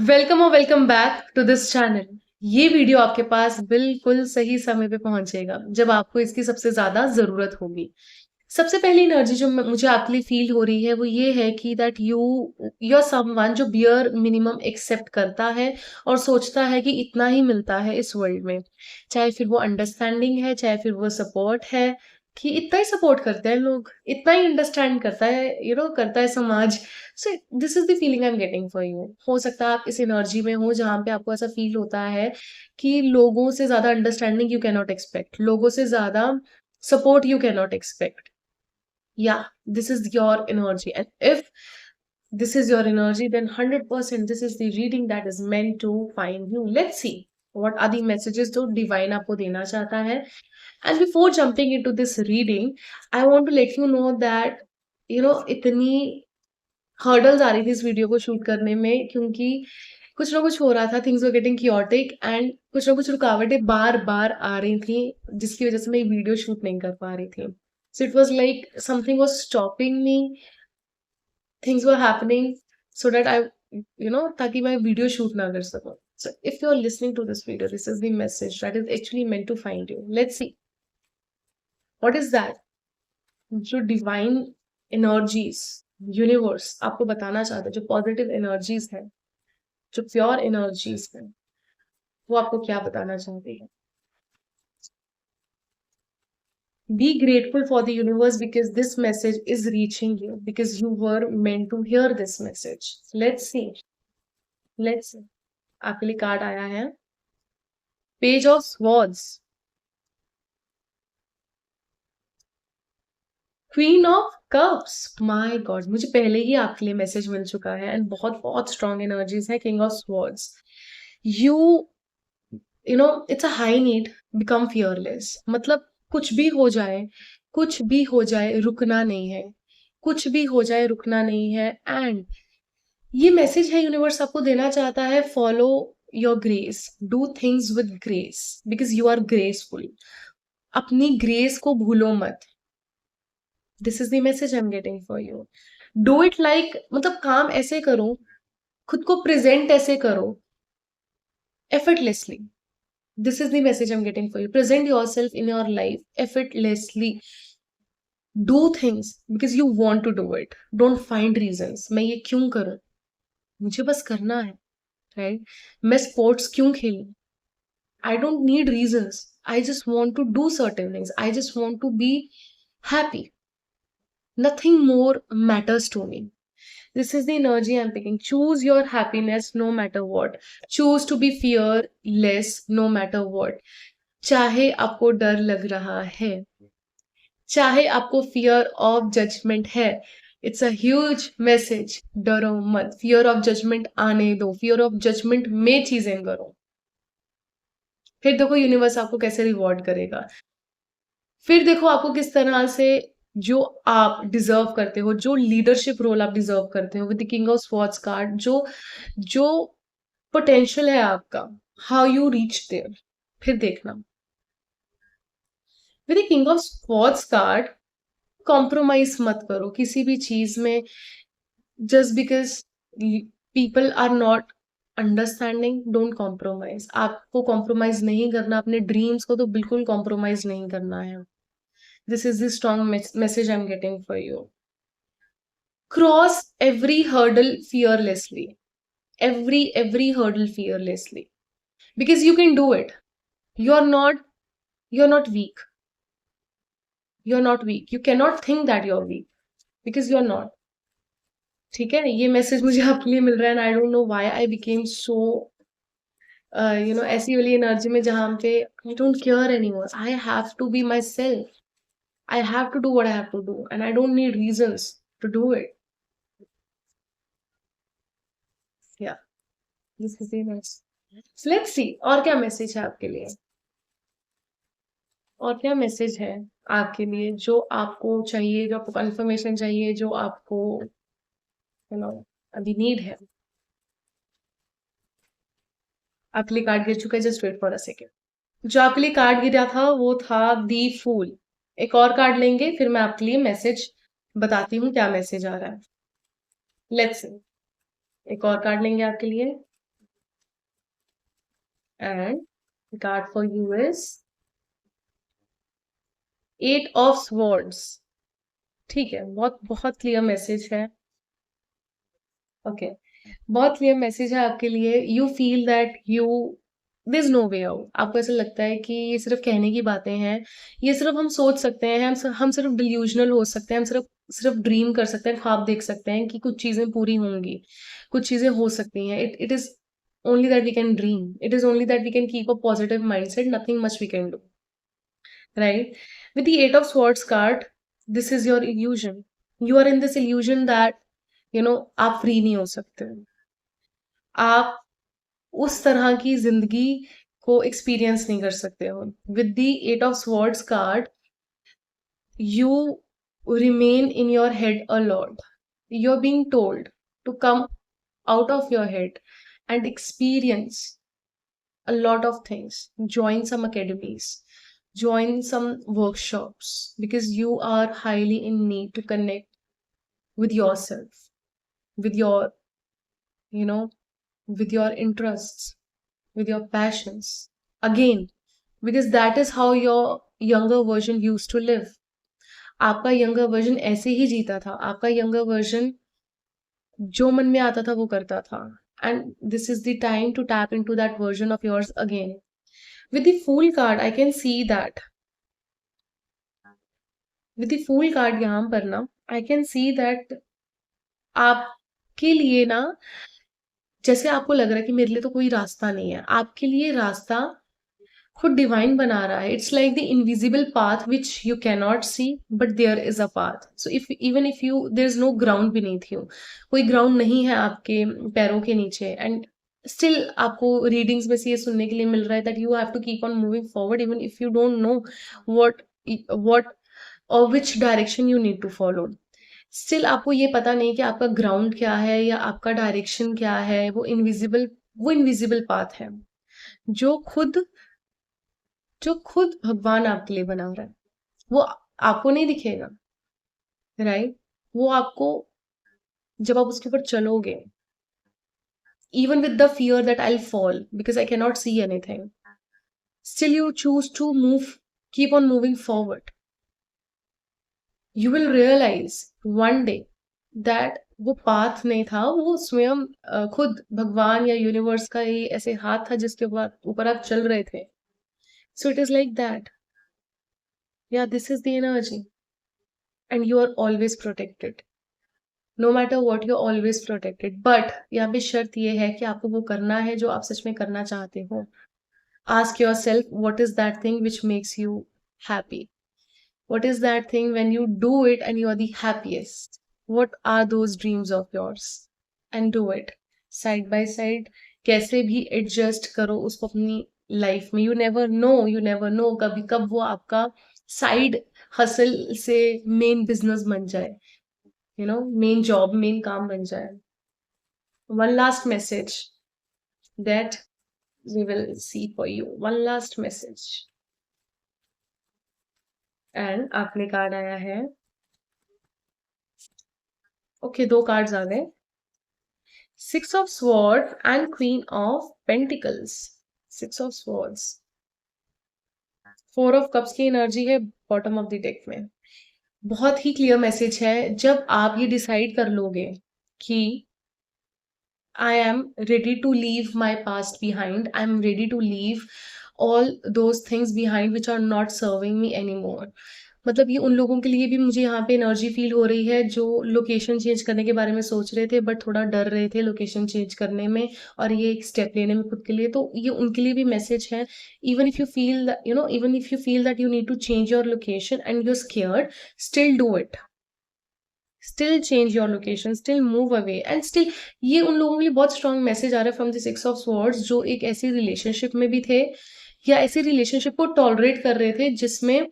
Welcome और welcome back to this channel. ये video आपके पास बिल्कुल सही समय पे पहुंचेगा जब आपको इसकी सबसे ज्यादा जरूरत होगी। सबसे पहली एनर्जी जो मुझे आपके लिए फील हो रही है वो ये है कि दैट यू आर समवन जो बियर मिनिमम एक्सेप्ट करता है और सोचता है कि इतना ही मिलता है इस वर्ल्ड में। चाहे फिर वो अंडरस्टैंडिंग है, चाहे फिर वो सपोर्ट है, कि इतना ही सपोर्ट करते हैं लोग, इतना ही अंडरस्टैंड करता है करता है समाज। So this is the feeling I am getting for you. हो सकता है आप इस एनर्जी में हो जहाँ पे आपको ऐसा फील होता है कि लोगों से ज्यादा understanding you can not expect, लोगों से ज्यादा support you cannot expect. Yeah, this is your energy. And if this is your energy, then 100% this is the reading that is meant to find you. Let's see what are the messages जो divine आपको देना चाहता है. And before jumping into this reading, I want to let you know that इतनी hurdles आ रही थी इस video को शूट करने में, क्योंकि कुछ ना कुछ हो रहा था, things were getting chaotic and कुछ ना कुछ रुकावटें बार बार आ रही थी जिसकी वजह से मैं वीडियो शूट नहीं कर पा रही थी. So it was like something was stopping me, things were happening so that ताकि मैं वीडियो शूट ना कर सकूं. So if you're listening to this video, this is the message that is actually meant to find you. Let's see. What is that? जो divine energies universe आपको बताना चाहता है, जो पॉजिटिव एनर्जीज है, जो प्योर एनर्जीज है, वो आपको क्या बताना चाहती है. Be grateful for the universe because this message is reaching you, because you were meant to hear this message. Let's see. Let's see. आपके लिए कार्ड आया है page of swords, queen of cups. My God, मुझे पहले ही आपके लिए message मिल चुका है एंड बहुत बहुत स्ट्रॉन्ग एनर्जीज है. King of swords. You it's a high need, become fearless. मतलब कुछ भी हो जाए, कुछ भी हो जाए, रुकना नहीं है. कुछ भी हो जाए, रुकना नहीं है. एंड ये मैसेज है यूनिवर्स आपको देना चाहता है, follow your grace, do things with grace because you are graceful. अपनी ग्रेस को भूलो मत. This is the message I am getting for you. Do it like, मतलब काम ऐसे करो, खुद को प्रेजेंट ऐसे करो effortlessly. This is the message I'm getting for you. Present yourself in your life effortlessly. Do things because you want to do it. Don't find reasons. मैं ये क्यों करूं, मुझे बस करना है, राइट. मैं स्पोर्ट्स क्यों खेलूं, I don't need reasons. I just want to do certain things. I just want to be happy. Nothing more matters to me. This is the energy I'm picking. Choose your happiness no matter what. Choose to be fearless no matter what. चाहे आपको डर लग रहा है, चाहे आपको fear of judgement है, it's a huge message. डरो मत. फियर ऑफ जजमेंट आने दो. फियर ऑफ जजमेंट में चीजें करो. फिर देखो यूनिवर्स आपको कैसे रिवॉर्ड करेगा. फिर देखो आपको किस तरह से जो आप डिजर्व करते हो, जो लीडरशिप रोल आप डिजर्व करते हो with the king of swords card, जो जो पोटेंशियल है आपका, हाउ यू रीच देयर. फिर देखना with the king of swords card, compromise मत करो किसी भी चीज में. Just because people are not understanding, don't compromise. आपको कॉम्प्रोमाइज नहीं करना, अपने ड्रीम्स को तो बिल्कुल कॉम्प्रोमाइज नहीं करना है. This is the strong message I'm getting for you. Cross every hurdle fearlessly. Every hurdle fearlessly. Because you can do it. You're not you're not weak. You're not weak. You cannot think that you're weak. Because you're not. ठीक है, ये message मुझे आपके लिए मिल रहा है and I don't know why I became so ऐसी वाली एनर्जी में जहां पे I don't care anymore. I have to be myself. I have to do what I have to do, and I don't need reasons to do it. Yeah, this is the message. So let's see, और क्या message है आपके लिए, और क्या message है आपके लिए जो आपको चाहिए, जो आपको कंफर्मेशन चाहिए, जो आपको अभी नीड है. आपके लिए कार्ड गिर चुका है, just wait for a second. जो आपके लिए कार्ड गिरा था वो था दी फूल. एक और कार्ड लेंगे, फिर मैं आपके लिए मैसेज बताती हूँ क्या मैसेज आ रहा है. Let's see. एक और कार्ड लेंगे आपके लिए. And the card for you is eight of swords. ठीक है, बहुत बहुत क्लियर मैसेज है. ओके, बहुत क्लियर मैसेज है आपके लिए. You feel that you this no way out. आपको ऐसा लगता है कि ये सिर्फ कहने की बातें हैं, ये सिर्फ हम सोच सकते हैं, हम सिर्फ डिल्यूजनल हो सकते हैं, हम सिर्फ सिर्फ ड्रीम कर सकते हैं, ख्वाब देख सकते हैं कि कुछ चीजें पूरी होंगी, कुछ चीजें हो सकती हैं. It is only that we can dream. It is only that we can keep a positive mindset. Nothing much we can do. Right? With the Eight of Swords card, this is your illusion. You are in this illusion that, आप free नहीं हो सकते. आप उस तरह की जिंदगी को एक्सपीरियंस नहीं कर सकते हो. With the eight of swords card, you remain in your head a lot. You're being told to come out of your head and experience a lot of things. Join some academies, join some workshops, because you are highly in need to connect with yourself, with your, you know, with your interests, with your passions. Again, because that is how your younger version used to live. आपका younger version ऐसे ही जीता था. आपका younger version जो मन में आता था वो करता था. And this is the time to tap into that version of yours again. With the Fool card, I can see that. With the Fool card यहाँ पर ना, I can see that आपके लिए ना, जैसे आपको लग रहा है कि मेरे लिए तो कोई रास्ता नहीं है, आपके लिए रास्ता खुद डिवाइन बना रहा है. It's like the invisible path which you can not see, but there is a path. So if even if you there is no ground beneath you, कोई ग्राउंड नहीं है आपके पैरों के नीचे, एंड स्टिल आपको रीडिंग्स में से ये सुनने के लिए मिल रहा है that you have to keep on moving forward even if you don't know what what और which direction you need to follow. Still आपको ये पता नहीं कि आपका ग्राउंड क्या है या आपका डायरेक्शन क्या है. वो इनविजिबल पाथ है जो खुद भगवान आपके लिए बना रहा है. वो आपको नहीं दिखेगा, राइट? वो आपको, जब आप उसके ऊपर चलोगे, even with the fear that I'll fall because I cannot see anything, still you choose to keep on moving forward. You will realize one day that वो पाथ नहीं था, वो स्वयं खुद भगवान या यूनिवर्स का ही ऐसे हाथ था जिसके ऊपर आप चल रहे थे. So it is like that. Yeah, this is the energy. And you are always protected. No matter what, you're always protected. But यहाँ पे शर्त ये है कि आपको वो करना है जो आप सच में करना चाहते हो. Ask yourself, what is that thing which makes you happy? What is that thing when you do it and you are the happiest? What are those dreams of yours? And do it. Side by side. कैसे भी adjust करो उसको अपनी life में. You never know कभी कब वो आपका साइड हसल से मेन बिजनेस बन जाए, मेन जॉब, मेन काम बन जाए. One last message that we will see for you. One last message. And आपने कार्ड आया है. ओके, दो कार्ड्स आ गए. Six of Swords and Queen of Pentacles. Six of Swords. Four of Cups की energy है बॉटम ऑफ द डेक में. बहुत ही clear message है. जब आप ये डिसाइड कर लोगे कि I am ready to leave my past behind, I am ready to leave all those things behind which are not serving me anymore. मतलब ये उन लोगों के लिए भी मुझे यहाँ पे एनर्जी फील हो रही है जो लोकेशन चेंज करने के बारे में सोच रहे थे बट थोड़ा डर रहे थे लोकेशन चेंज करने में और ये एक स्टेप लेने में खुद के लिए. तो ये उनके लिए भी मैसेज है. Even if you feel that you need to change your location and you are scared, still do it. Still change your location, still move away and still. ये उन लोगों के लिए बहुत स्ट्रॉन्ग मैसेज आ रहा है from the six of swords जो एक ऐसी रिलेशनशिप में भी थे या ऐसी रिलेशनशिप को टॉलरेट कर रहे थे जिसमें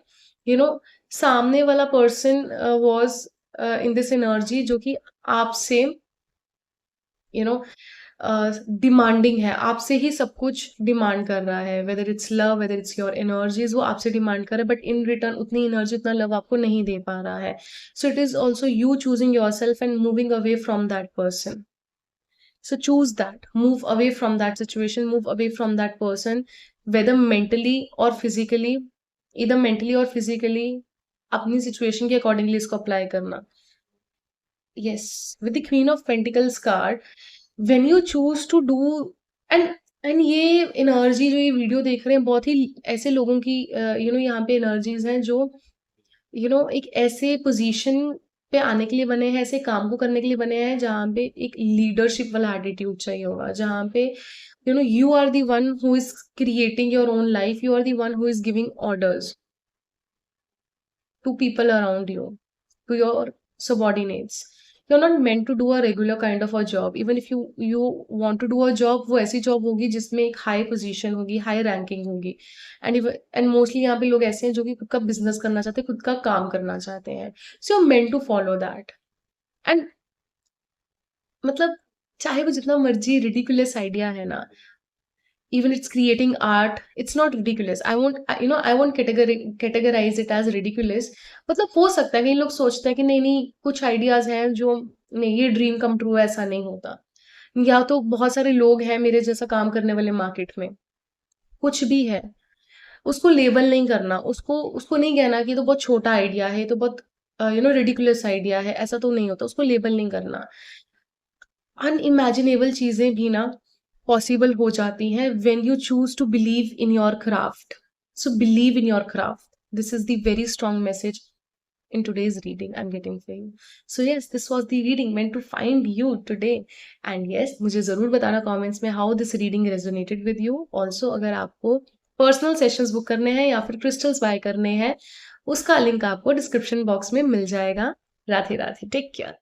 सामने वाला person was in this energy जो कि आपसे डिमांडिंग है, आपसे ही सब कुछ डिमांड कर रहा है. Whether it's love, whether it's your energies, वो आपसे डिमांड कर रहा है बट इन रिटर्न उतनी एनर्जी, उतना लव आपको नहीं दे पा रहा है. So it is also you choosing your self and moving away from that person. So choose that. Move away from that situation, move away from that person, whether mentally or physically, either mentally or physically, अपनी situation के accordingly इसको apply करना. Yes, with the Queen of Pentacles card, when you choose to do and ये energy जो ये video देख रहे हैं बहुत ही ऐसे लोगों की यहाँ पे एनर्जीज हैं जो एक ऐसे पोजीशन पे आने के लिए बने हैं, ऐसे काम को करने के लिए बने हैं जहाँ पे एक लीडरशिप वाला एटीट्यूड चाहिए होगा, जहाँ पे you are the one who is creating your own life, you are the one who is giving orders to people around you, to your subordinates. You're not meant to do a regular kind of a job. Even if you want to do a job, वो ऐसी job होगी जिसमें एक high position होगी, high ranking होगी. And mostly यहाँ पे लोग ऐसे हैं जो कि खुद का business करना चाहते हैं, खुद का काम करना चाहते हैं. So you're meant to follow that. And मतलब चाहे वो जितना मर्जी ridiculous idea है ना, even it's creating art, it's not ridiculous. I won't categorize it as ridiculous. मतलब हो सकता है कई लोग सोचते हैं कि नहीं नहीं कुछ आइडियाज हैं जो नहीं, ये ड्रीम कम ट्रू, ऐसा नहीं होता. या तो बहुत सारे लोग हैं मेरे जैसा काम करने वाले मार्केट में, कुछ भी है उसको लेबल नहीं करना, उसको उसको नहीं कहना कि ये तो बहुत छोटा आइडिया है, ये तो बहुत रिडिकुलस आइडिया है, ऐसा तो नहीं होता. उसको लेबल नहीं करना. अनइमेजिनेबल चीजें भी ना पॉसिबल हो जाती हैं when you choose to believe in your craft. So believe in your craft. This is the very strong message in today's reading I'm getting for you. So yes, this was the reading meant to find you today. And yes, मुझे ज़रूर बताना comments में how this reading resonated with you. Also, अगर आपको personal sessions book करने हैं या फिर crystals buy करने हैं, उसका link आपको description box में मिल जाएगा. राधे राधे. Take care.